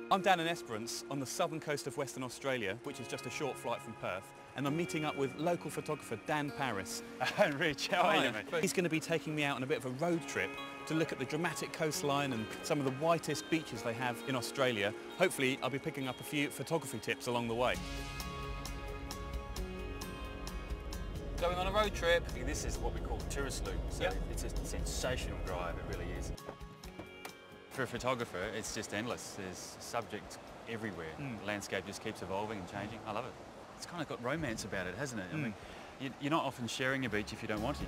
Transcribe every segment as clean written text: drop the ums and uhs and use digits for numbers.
I'm down in Esperance on the southern coast of Western Australia, which is just a short flight from Perth, and I'm meeting up with local photographer Dan Paris. Rich, how are you, mate? He's going to be taking me out on a bit of a road trip to look at the dramatic coastline and some of the whitest beaches they have in Australia. Hopefully, I'll be picking up a few photography tips along the way. Going on a road trip. This is what we call tourist loop, so it's a sensational drive, it really is. For a photographer, it's just endless. There's subject everywhere. The landscape just keeps evolving and changing. I love it. It's kind of got romance about it, hasn't it? I mean, you're not often sharing a beach if you don't want to.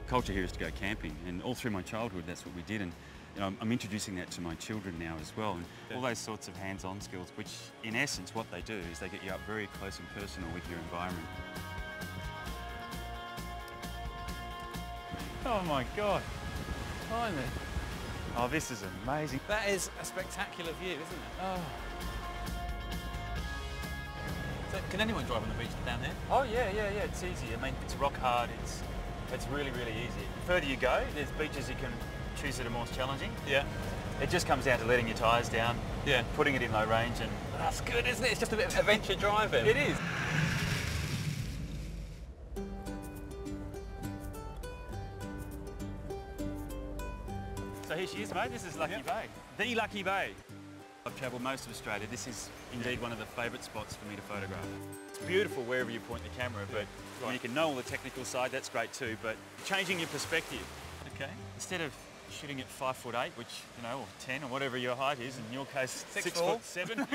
Culture here is to go camping, and all through my childhood that's what we did, and you know, I'm introducing that to my children now as well, and all those sorts of hands-on skills, which in essence what they do is they get you up very close and personal with your environment. Oh my God, blimey. Oh, this is amazing. That is a spectacular view, isn't it? Oh. So, can anyone drive on the beach down here? Oh yeah, it's easy. I mean, it's rock hard, it's really, really easy. The further you go, there's beaches you can choose that are more challenging. Yeah. It just comes down to letting your tyres down, putting it in low range, and that's good, isn't it? It's just a bit of adventure driving. It is. So here she is, mate. This is Lucky Bay. The Lucky Bay. I've travelled most of Australia. This is indeed one of the favourite spots for me to photograph. It's beautiful wherever you point the camera, but you can know all the technical side, that's great too, but changing your perspective. Okay. Instead of shooting at 5'8", which, you know, or 10 or whatever your height is, in your case, 6'7".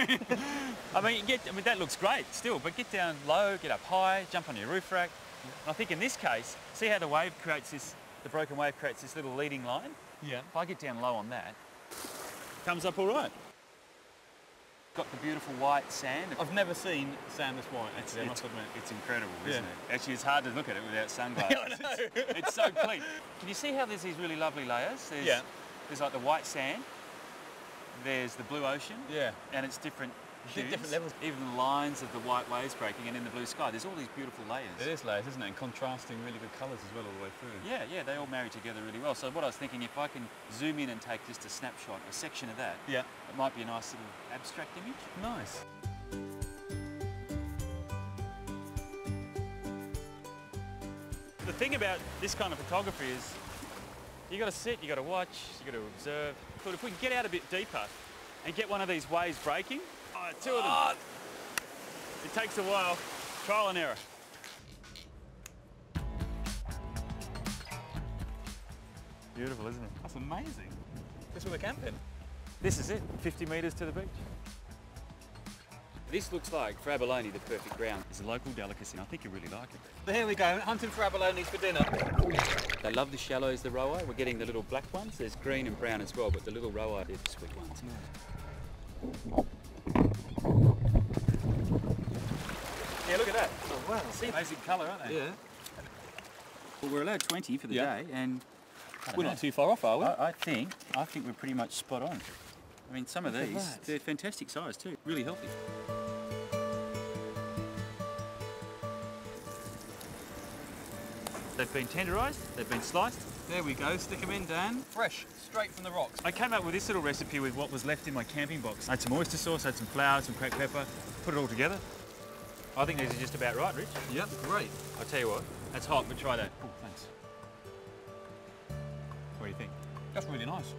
I mean, that looks great still, but get down low, get up high, jump on your roof rack. I think in this case, see how the wave creates this, the broken wave creates this little leading line? Yeah. If I get down low on that, comes up all right. Got the beautiful white sand. I've never seen sand this white, actually, I must admit. It's incredible, isn't it? Actually, it's hard to look at it without sunglasses. I know. It's so clean. Can you see how there's these really lovely layers? There's like the white sand, there's the blue ocean, and it's different hues. Different levels. Even the lines of the white waves breaking and in the blue sky. There's all these beautiful layers. It is layers, isn't it? And contrasting really good colours as well all the way through. Yeah, they all marry together really well. So what I was thinking, if I can zoom in and take just a snapshot, a section of that, it might be a nice little abstract image. Nice. The thing about this kind of photography is you got to sit, you got to watch, you got to observe. But if we can get out a bit deeper and get one of these waves breaking, two of them. It takes a while, trial and error. Beautiful, isn't it? That's amazing. This is where we're camping. This is it, 50 metres to the beach. This looks like, for abalone, the perfect ground. It's a local delicacy, and I think you'll really like it. Here we go, hunting for abalones for dinner. They love the shallows, the roa. We're getting the little black ones. There's green and brown as well, but the little roa, they're the sweet ones. Yeah, look at that. Oh, wow. See, amazing colour, aren't they? Yeah. Well, we're allowed 20 for the day, and we're not too far off, are we? I think we're pretty much spot on. I mean, some of these, they're fantastic size too, really healthy. They've been tenderised, they've been sliced. There we go, stick them in, Dan. Fresh, straight from the rocks. I came up with this little recipe with what was left in my camping box. I had some oyster sauce, I had some flour, some cracked pepper, put it all together. I think these are just about right, Rich. Yep, great. I'll tell you what, that's hot, but try that. Oh, thanks. What do you think? That's really nice.